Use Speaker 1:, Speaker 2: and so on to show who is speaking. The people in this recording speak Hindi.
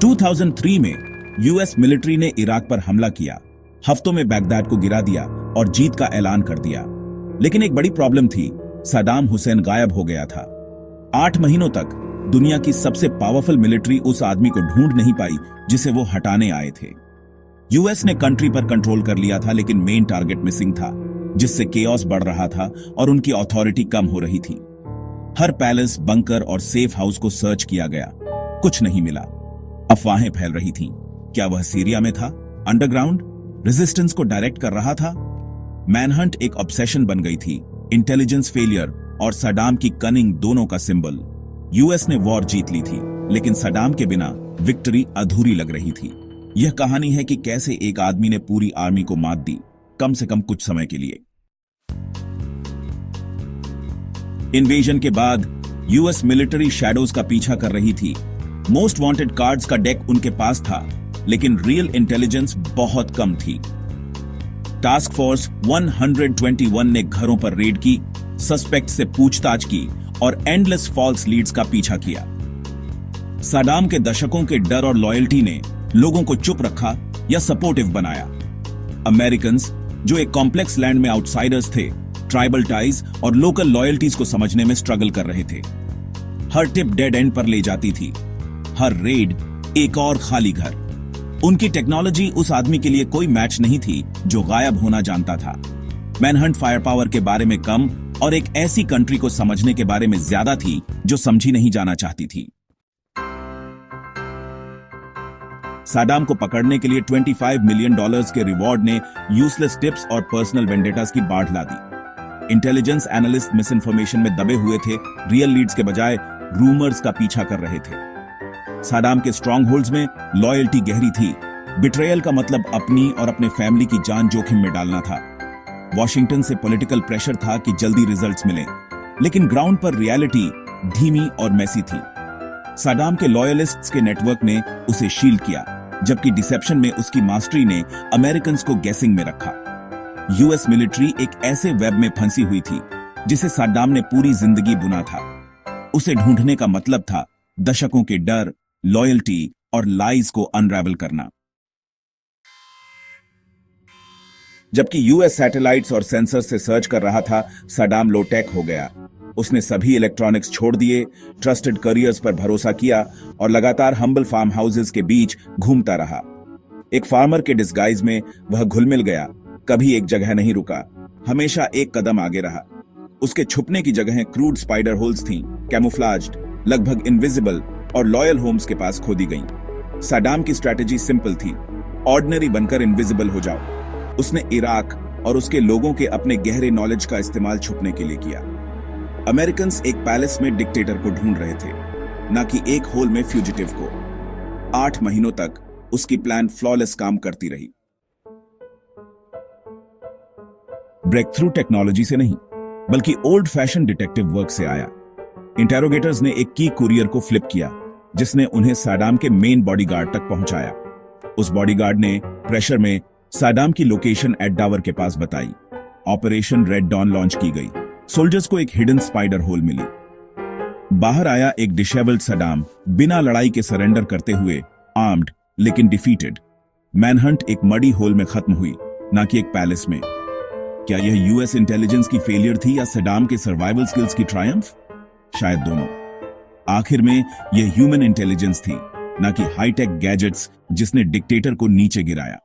Speaker 1: 2003 में यूएस मिलिट्री ने इराक पर हमला किया, हफ्तों में बगदाद को गिरा दिया और जीत का ऐलान कर दिया। लेकिन एक बड़ी प्रॉब्लम थी, सद्दाम हुसैन गायब हो गया था। 8 महीनों तक दुनिया की सबसे पावरफुल मिलिट्री उस आदमी को ढूंढ नहीं पाई जिसे वो हटाने आए थे। यूएस ने कंट्री पर कंट्रोल कर लिया था, लेकिन मेन टारगेट मिसिंग था, जिससे केओस बढ़ रहा था और उनकी अथॉरिटी कम हो रही थी। हर पैलेस, बंकर और सेफ हाउस को सर्च किया गया, कुछ नहीं मिला। अफवाहें फैल रही थीं। क्या वह सीरिया में था, अंडरग्राउंड, रेजिस्टेंस को डायरेक्ट कर रहा था? मैनहंट एक ऑब्सेशन बन गई थी, इंटेलिजेंस फेलियर और सद्दाम की कनिंग दोनों का सिंबल। यूएस ने वॉर जीत ली थी, लेकिन सद्दाम के बिना विक्ट्री अधूरी लग रही थी। यह कहानी है कि कैसे एक आदमी ने पूरी आर्मी को मात दी, कम से कम कुछ समय के लिए। इन्वेजन के बाद यूएस मिलिट्री शैडोज का पीछा कर रही थी। मोस्ट वांटेड कार्ड्स का डेक उनके पास था, लेकिन रियल इंटेलिजेंस बहुत कम थी। टास्क फोर्स 121 ने घरों पर रेड की, सस्पेक्ट से पूछताछ की और एंडलेस फॉल्स लीड्स का पीछा किया। सद्दाम के दशकों के डर और लॉयल्टी ने लोगों को चुप रखा या सपोर्टिव बनाया। अमेरिकन्स, जो एक कॉम्प्लेक्स लैंड में आउटसाइडर्स थे, ट्राइबल टाइज और लोकल लॉयल्टीज को समझने में स्ट्रगल कर रहे थे। हर टिप डेड एंड पर ले जाती थी, हर रेड एक और खाली घर। उनकी टेक्नोलॉजी उस आदमी के लिए कोई मैच नहीं थी जो गायब होना जानता था। मैनहंट फायर पावर के बारे में कम और एक ऐसी कंट्री को समझने के बारे में ज्यादा थी जो समझी नहीं जाना चाहती थी। सद्दाम को पकड़ने के लिए $25 मिलियन के रिवॉर्ड ने यूजलेस टिप्स और पर्सनल वेंडेटास की बाढ़ ला दी। इंटेलिजेंस एनालिस्ट मिस इन्फॉर्मेशन में दबे हुए थे, रियल लीड्स के बजाय रूमर्स का पीछा कर रहे थे। सद्दाम के स्ट्रॉन्ग होल्ड्स में लॉयल्टी गहरी थी। बिट्रेयल का मतलब अपनी और अपने फैमिली की जान जोखिम में डालना था। वॉशिंगटन से पॉलिटिकल प्रेशर था कि जल्दी रिजल्ट्स मिले, लेकिन ग्राउंड पर रियलिटी धीमी और मैसी थी। सद्दाम के लॉयलिस्ट्स के नेटवर्क ने उसे शील्ड किया, जबकि डिसेप्शन में उसकी मास्टरी ने अमेरिकन्स को गेसिंग में रखा। यूएस मिलिट्री एक ऐसे वेब में फंसी हुई थी जिसे सद्दाम ने पूरी जिंदगी बुना था। उसे ढूंढने का मतलब था दशकों के डर, लॉयल्टी और लाइज को अनरेवल करना। जबकि यूएस सैटेलाइट्स और सेंसर से सर्च कर रहा था, सद्दाम लोटेक हो गया। उसने सभी इलेक्ट्रॉनिक्स छोड़ दिए, ट्रस्टेड करियर्स पर भरोसा किया और लगातार हम्बल फार्म हाउसेस के बीच घूमता रहा। एक फार्मर के डिस्गाइज में वह घुल मिल गया, कभी एक जगह नहीं रुका, हमेशा एक कदम आगे रहा। उसके छुपने की जगहें क्रूड स्पाइडर होल्स थीं, कैमोफ्लाज्ड, लगभग इनविजिबल और लॉयल होम्स के पास खोदी गईं। सद्दाम की स्ट्रैटेजी सिंपल थी, ऑर्डिनरी बनकर इनविजिबल हो जाओ। उसने इराक और उसके लोगों के अपने गहरे नॉलेज का इस्तेमाल छुपने के लिए किया। अमेरिकन्स एक पैलेस में डिक्टेटर को ढूंढ रहे थे, न कि एक होल में फ्यूजिटिव को। 8 महीनों तक उसकी प्लान फ्लॉलेस काम करती रही। ब्रेक थ्रू टेक्नोलॉजी से नहीं, बल्कि ओल्ड फैशन डिटेक्टिव वर्क से आया। इंटेरोगेटर्स ने एक की कुरियर को फ्लिप किया, जिसने उन्हें सद्दाम के मेन बॉडीगार्ड तक पहुंचाया। उस बॉडीगार्ड ने प्रेशर में सद्दाम की लोकेशन एडावर के पास बताई। ऑपरेशन रेड डॉन लॉन्च की गई। सोल्जर्स को एक हिडन स्पाइडर होल मिली। बाहर आया एक डिशेबल्ड सद्दाम, बिना लड़ाई के सरेंडर करते हुए, आर्म्ड लेकिन डिफीटेड। मैनहंट एक मडी होल में खत्म हुई, ना कि एक पैलेस में। क्या यह यूएस इंटेलिजेंस की फेलियर थी या सद्दाम के सर्वाइवल स्किल्स की ट्रायम्फ? शायद दोनों। आखिर में यह ह्यूमन इंटेलिजेंस थी, ना कि हाईटेक गैजेट्स जिसने डिक्टेटर को नीचे गिराया।